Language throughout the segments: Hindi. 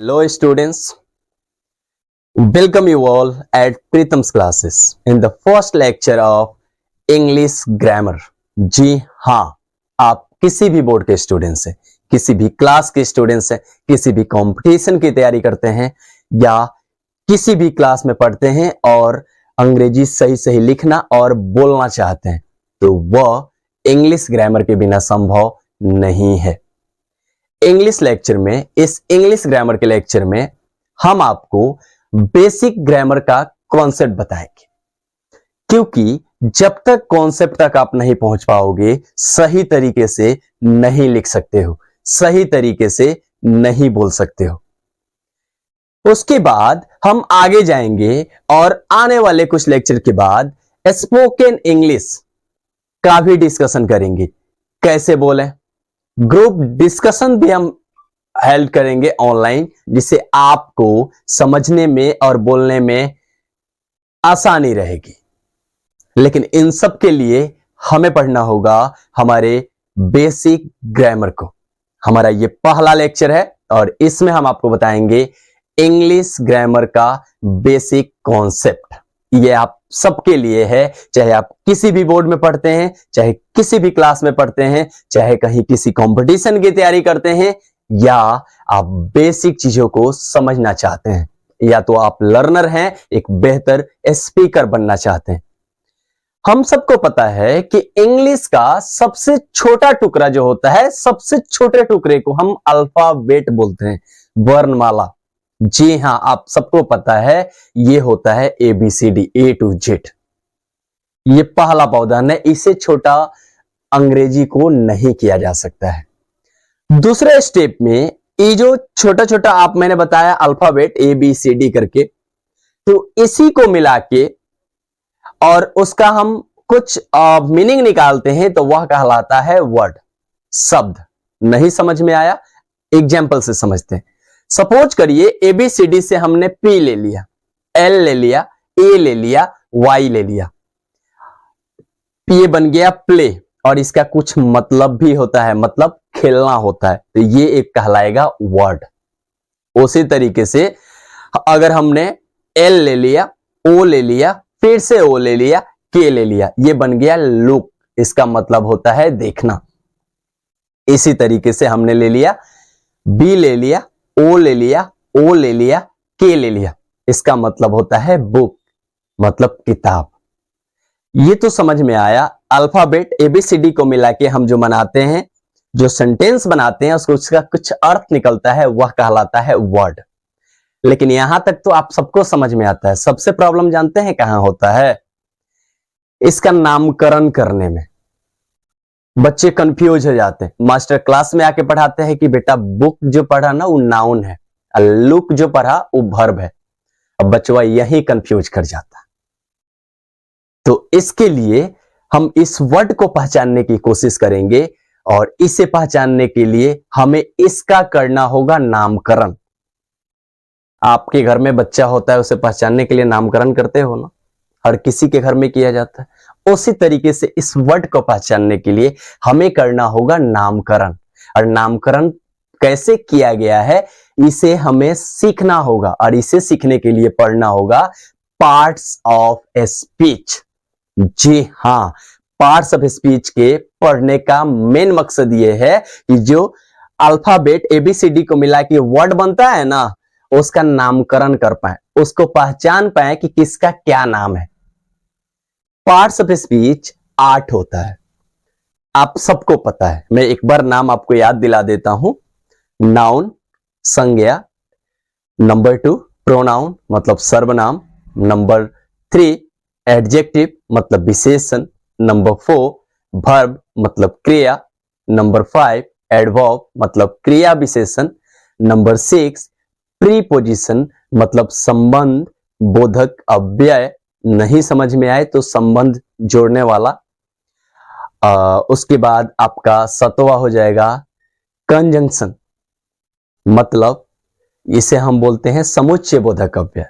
Hello students, welcome you all at Pritam's classes in the first lecture of English grammar। जी हाँ, आप किसी भी बोर्ड के स्टूडेंट्स हैं, किसी भी क्लास के स्टूडेंट्स हैं, किसी भी कंपटीशन की तैयारी करते हैं या किसी भी क्लास में पढ़ते हैं और अंग्रेजी सही सही लिखना और बोलना चाहते हैं, तो वह इंग्लिश ग्रामर के बिना संभव नहीं है। इंग्लिश लेक्चर में, इस इंग्लिश ग्रामर के लेक्चर में हम आपको बेसिक ग्रामर का कॉन्सेप्ट बताएंगे, क्योंकि जब तक कॉन्सेप्ट तक आप नहीं पहुंच पाओगे सही तरीके से नहीं लिख सकते हो, सही तरीके से नहीं बोल सकते हो। उसके बाद हम आगे जाएंगे और आने वाले कुछ लेक्चर के बाद स्पोकन इंग्लिश का भी डिस्कशन करेंगे, कैसे बोलें। ग्रुप डिस्कशन भी हम हेल्प करेंगे ऑनलाइन, जिससे आपको समझने में और बोलने में आसानी रहेगी। लेकिन इन सब के लिए हमें पढ़ना होगा हमारे बेसिक ग्रामर को। हमारा ये पहला लेक्चर है और इसमें हम आपको बताएंगे इंग्लिश ग्रामर का बेसिक कॉन्सेप्ट। ये आप सबके लिए है, चाहे आप किसी भी बोर्ड में पढ़ते हैं, चाहे किसी भी क्लास में पढ़ते हैं, चाहे कहीं किसी कंपटीशन की तैयारी करते हैं, या आप बेसिक चीजों को समझना चाहते हैं, या तो आप लर्नर हैं, एक बेहतर स्पीकर बनना चाहते हैं। हम सबको पता है कि इंग्लिश का सबसे छोटा टुकड़ा जो होता है, सबसे छोटे टुकड़े को हम अल्फाबेट बोलते हैं, वर्णमाला। जी हां, आप सबको पता है ये होता है ABCD, A to Z। ये पहला पावदान है, इसे छोटा अंग्रेजी को नहीं किया जा सकता है। दूसरे स्टेप में ये जो छोटा छोटा आप मैंने बताया अल्फाबेट ABCD करके, तो इसी को मिला के और उसका हम कुछ मीनिंग निकालते हैं, तो वह कहलाता है वर्ड, शब्द। नहीं समझ में आया, एग्जाम्पल से समझते हैं। सपोज करिए ABCD से हमने P ले लिया, L ले लिया, A ले लिया, Y ले लिया, ये बन गया प्ले, और इसका कुछ मतलब भी होता है, मतलब खेलना होता है, तो ये एक कहलाएगा वर्ड। उसी तरीके से अगर हमने L ले लिया, O ले लिया, फिर से O ले लिया, K ले लिया, ये बन गया लुक, इसका मतलब होता है देखना। इसी तरीके से हमने ले लिया B ले लिया, O ले लिया, O ले लिया, K ले लिया, इसका मतलब होता है बुक, मतलब किताब। ये तो समझ में आया। अल्फाबेट ABCD को मिला के हम जो बनाते हैं, जो सेंटेंस बनाते हैं, उसका कुछ अर्थ निकलता है, वह कहलाता है वर्ड। लेकिन यहां तक तो आप सबको समझ में आता है। सबसे प्रॉब्लम जानते हैं कहां होता है? इसका नामकरण करने में बच्चे कंफ्यूज हो जाते हैं। मास्टर क्लास में आके पढ़ाते हैं कि बेटा बुक जो पढ़ा ना वो नाउन है, और लुक जो पढ़ा वो वर्ब है। अब बच्चा यही कंफ्यूज कर जाता है। तो इसके लिए हम इस वर्ड को पहचानने की कोशिश करेंगे, और इसे पहचानने के लिए हमें इसका करना होगा नामकरण। आपके घर में बच्चा होता है, उसे पहचानने के लिए नामकरण करते हो ना, हर किसी के घर में किया जाता है। उसी तरीके से इस वर्ड को पहचानने के लिए हमें करना होगा नामकरण। और नामकरण कैसे किया गया है, इसे हमें सीखना होगा, और इसे सीखने के लिए पढ़ना होगा पार्ट्स ऑफ स्पीच। जी हां, पार्ट्स ऑफ स्पीच के पढ़ने का मेन मकसद यह है कि जो अल्फाबेट ABCD को मिला के वर्ड बनता है ना, उसका नामकरण कर पाए, उसको पहचान पाए कि किसका क्या नाम है। पार्ट्स ऑफ स्पीच 8 होता है, आप सबको पता है। मैं एक बार नाम आपको याद दिला देता हूं। नाउन, संज्ञा। नंबर 2 प्रोनाउन, मतलब सर्वनाम। नंबर 3 एडजेक्टिव, मतलब विशेषण। नंबर 4 वर्ब, मतलब क्रिया। नंबर 5 एडवर्ब, मतलब क्रिया विशेषण। नंबर 6 प्रीपोजिशन, मतलब संबंध बोधक अव्यय। नहीं समझ में आए तो संबंध जोड़ने वाला। उसके बाद आपका 7वां हो जाएगा कंजंक्शन, मतलब इसे हम बोलते हैं समुच्चय बोधक अव्यय।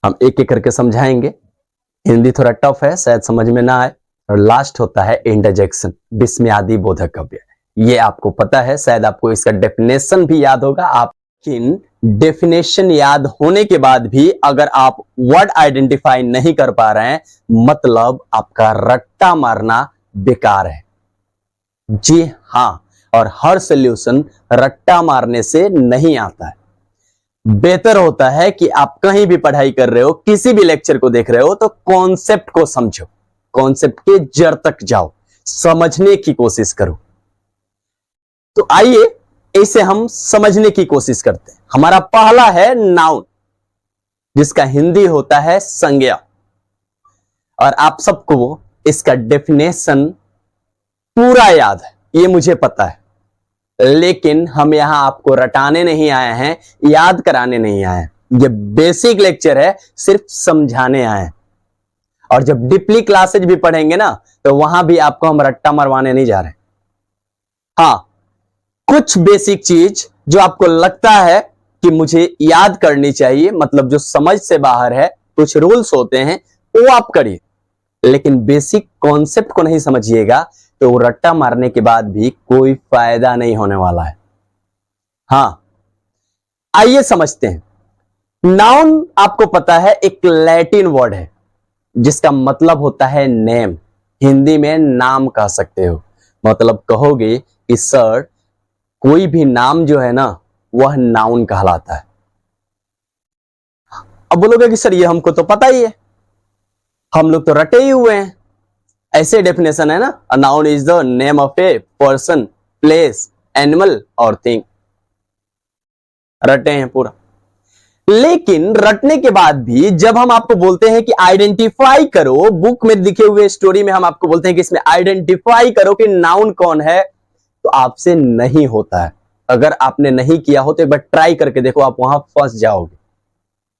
हम एक एक करके समझाएंगे, हिंदी थोड़ा टफ है, शायद समझ में ना आए। और लास्ट होता है इंटरजेक्शन, विस्मयादि बोधक अव्यय। ये आपको पता है, शायद आपको इसका डेफिनेशन भी याद होगा। आप लेकिन डेफिनेशन याद होने के बाद भी अगर आप वर्ड आइडेंटिफाई नहीं कर पा रहे हैं, मतलब आपका रट्टा मारना बेकार है। जी हां, और हर सॉल्यूशन रट्टा मारने से नहीं आता है। बेहतर होता है कि आप कहीं भी पढ़ाई कर रहे हो, किसी भी लेक्चर को देख रहे हो, तो कॉन्सेप्ट को समझो, कॉन्सेप्ट के जड़ तक जाओ, समझने की कोशिश करो। तो आइए इसे हम समझने की कोशिश करते हैं। हमारा पहला है नाउन, जिसका हिंदी होता है संज्ञा, और आप सबको इसका डेफिनेशन पूरा याद है, ये मुझे पता है, लेकिन हम यहां आपको रटाने नहीं आए हैं, याद कराने नहीं आए हैं। ये बेसिक लेक्चर है, सिर्फ समझाने आए हैं। और जब डीपली क्लासेज भी पढ़ेंगे ना, तो वहां भी आपको हम रट्टा मरवाने नहीं जा रहे। हाँ, कुछ बेसिक चीज जो आपको लगता है कि मुझे याद करनी चाहिए, मतलब जो समझ से बाहर है, कुछ रूल्स होते हैं, वो आप करिए, लेकिन बेसिक कॉन्सेप्ट को नहीं समझिएगा तो रट्टा मारने के बाद भी कोई फायदा नहीं होने वाला है। हां, आइए समझते हैं। नाउन आपको पता है एक लैटिन वर्ड है जिसका मतलब होता है नेम, हिंदी में नाम कह सकते हो। मतलब कहोगे कि सर कोई भी नाम जो है ना, वह नाउन कहलाता है। अब बोलोगे कि सर ये हमको तो पता ही है, हम लोग तो रटे ही हुए हैं। ऐसे डेफिनेशन है ना, a noun is the name of a person, place, animal और थिंग। रटे हैं पूरा। लेकिन रटने के बाद भी जब हम आपको बोलते हैं कि आइडेंटिफाई करो, बुक में लिखे हुए स्टोरी में हम आपको बोलते हैं कि इसमें आइडेंटिफाई करो कि नाउन कौन है, तो आपसे नहीं होता है। अगर आपने नहीं किया हो तो एक बार ट्राई करके देखो, आप वहां फंस जाओगे,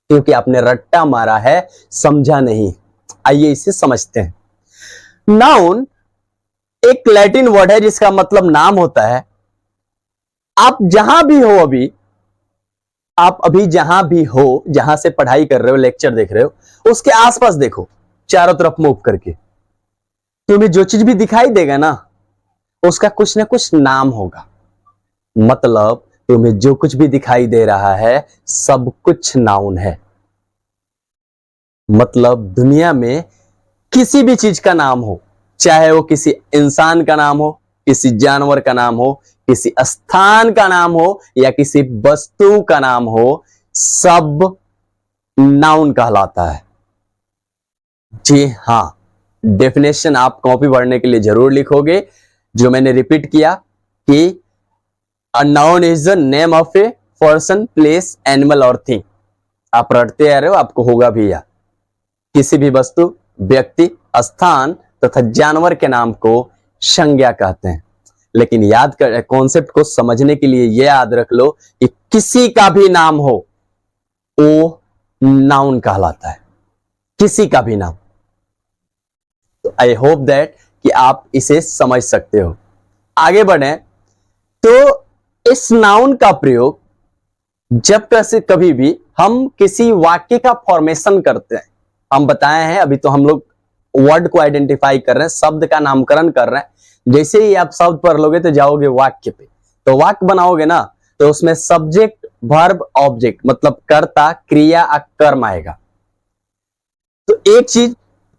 क्योंकि आपने रट्टा मारा है, समझा नहीं। आइए इसे समझते हैं। नाउन एक लैटिन वर्ड है जिसका मतलब नाम होता है। आप जहां भी हो अभी, आप अभी जहां भी हो, जहां से पढ़ाई कर रहे हो, लेक्चर देख रहे हो, उसके आसपास देखो, चारों तरफ मूव करके तुम्हें जो चीज भी दिखाई देगा ना, उसका कुछ ना कुछ नाम होगा। मतलब तुम्हें जो कुछ भी दिखाई दे रहा है, सब कुछ नाउन है। मतलब दुनिया में किसी भी चीज का नाम हो, चाहे वो किसी इंसान का नाम हो, किसी जानवर का नाम हो, किसी स्थान का नाम हो, या किसी वस्तु का नाम हो, सब नाउन कहलाता है। जी हां, डेफिनेशन आप कॉपी पढ़ने के लिए जरूर लिखोगे, जो मैंने रिपीट किया कि a noun is the name of a person, place, animal और थिंग। आप रटते आ रहे हो, आपको होगा भी याद। किसी भी वस्तु, व्यक्ति, स्थान तथा जानवर के नाम को संज्ञा कहते हैं। लेकिन याद कर, कॉन्सेप्ट को समझने के लिए यह याद रख लो कि किसी का भी नाम हो, वो नाउन कहलाता है, किसी का भी नाम। तो आई होप दैट कि आप इसे समझ सकते हो। आगे बढ़े तो इस नाउन का प्रयोग जब कैसे कभी भी हम किसी वाक्य का फॉर्मेशन करते हैं, हम बताए हैं, अभी तो हम लोग वर्ड को आइडेंटिफाई कर रहे हैं, शब्द का नामकरण कर रहे हैं। जैसे ही आप शब्द पढ़ लोगे तो जाओगे वाक्य पे, तो वाक्य बनाओगे ना, तो उसमें सब्जेक्ट, वर्ब, ऑब्जेक्ट, मतलब कर्ता, क्रिया, कर्म आएगा। तो एक चीज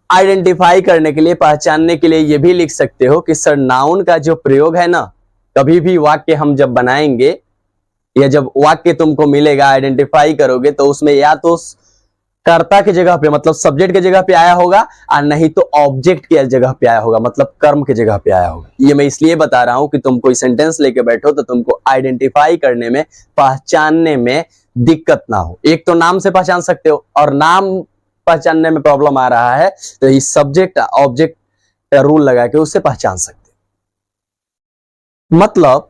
आइडेंटिफाई करने के लिए, पहचानने के लिए, यह भी लिख सकते हो कि सर नाउन का जो प्रयोग है ना, कभी भी वाक्य हम जब बनाएंगे या जब वाक्य तुमको मिलेगा, आइडेंटिफाई करोगे, तो उसमें या तो कर्ता की जगह पे, मतलब सब्जेक्ट की जगह पे आया होगा, और नहीं तो ऑब्जेक्ट की जगह पे आया होगा, मतलब कर्म की जगह पे आया होगा। ये मैं इसलिए बता रहा हूं कि तुम कोई सेंटेंस लेके बैठो तो तुमको आइडेंटिफाई करने में, पहचानने में दिक्कत ना हो। एक तो नाम से पहचान सकते हो, और नाम पहचानने में प्रॉब्लम आ रहा है तो इस सब्जेक्ट ऑब्जेक्ट का रूल लगा के उससे पहचान सकते हो। मतलब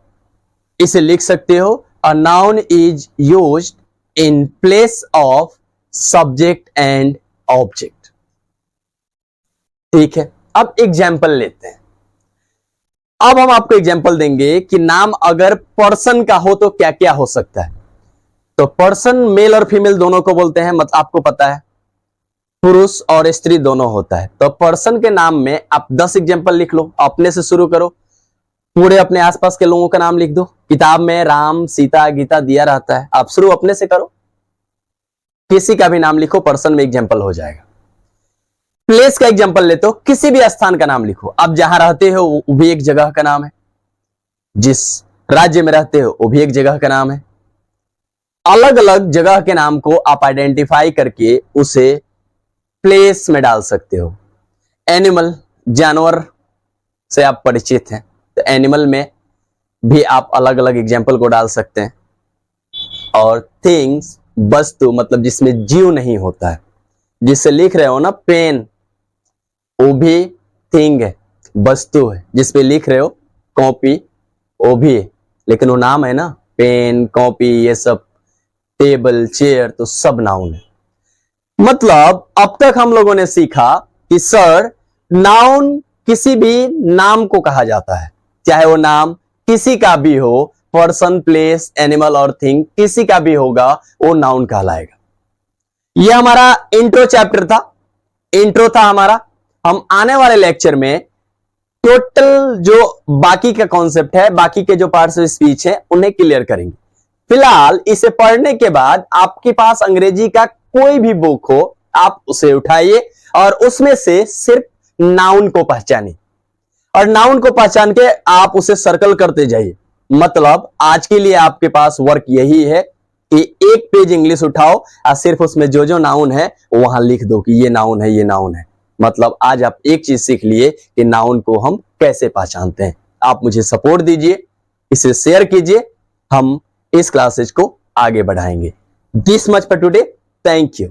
इसे लिख सकते हो, a noun is used in place of subject and object. ठीक है, अब एग्जाम्पल लेते हैं। अब हम आपको एग्जाम्पल देंगे कि नाम अगर पर्सन का हो तो क्या क्या हो सकता है। तो पर्सन मेल और फीमेल दोनों को बोलते हैं, मतलब आपको पता है, पुरुष और स्त्री दोनों होता है। तो पर्सन के नाम में आप 10 एग्जाम्पल लिख लो, अपने से शुरू करो। पूरे अपने आसपास के लोगों का नाम लिख दो। किताब में राम, सीता, गीता दिया रहता है, आप शुरू अपने से करो। किसी का भी नाम लिखो, पर्सन में एग्जाम्पल हो जाएगा। प्लेस का एग्जाम्पल लेते हो, किसी भी स्थान का नाम लिखो। आप जहां रहते हो वो भी एक जगह का नाम है, जिस राज्य में रहते हो वो भी एक जगह का नाम है। अलग अलग जगह के नाम को आप आइडेंटिफाई करके उसे प्लेस में डाल सकते हो। एनिमल, जानवर से आप परिचित हैं, तो एनिमल में भी आप अलग अलग एग्जाम्पल को डाल सकते हैं। और थिंग्स, वस्तु, मतलब जिसमें जीव नहीं होता है, जिससे लिख रहे हो ना पेन, वो भी थिंग है, वस्तु है। जिसपे लिख रहे हो कॉपी, वो भी है, लेकिन वो नाम है ना, पेन, कॉपी, ये सब, टेबल, चेयर, तो सब नाउन है। मतलब अब तक हम लोगों ने सीखा कि सर नाउन किसी भी नाम को कहा जाता है, चाहे वो नाम किसी का भी हो, पर्सन, प्लेस, एनिमल और थिंग, किसी का भी होगा वो नाउन कहलाएगा। ये हमारा इंट्रो चैप्टर था, इंट्रो था हमारा। हम आने वाले लेक्चर में टोटल जो बाकी का कॉन्सेप्ट है, बाकी के जो पार्ट्स ऑफ स्पीच है, उन्हें क्लियर करेंगे। फिलहाल इसे पढ़ने के बाद आपके पास अंग्रेजी का कोई भी बुक हो, आप उसे उठाइए और उसमें से सिर्फ नाउन को पहचानिए, और नाउन को पहचान के आप उसे सर्कल करते जाइए। मतलब आज के लिए आपके पास वर्क यही है कि एक पेज इंग्लिश उठाओ और सिर्फ उसमें जो जो नाउन है वहां लिख दो कि ये नाउन है, ये नाउन है। मतलब आज आप एक चीज सीख लिए कि नाउन को हम कैसे पहचानते हैं। आप मुझे सपोर्ट दीजिए, इसे शेयर कीजिए, हम इस क्लासेज को आगे बढ़ाएंगे। This much for today, thank you.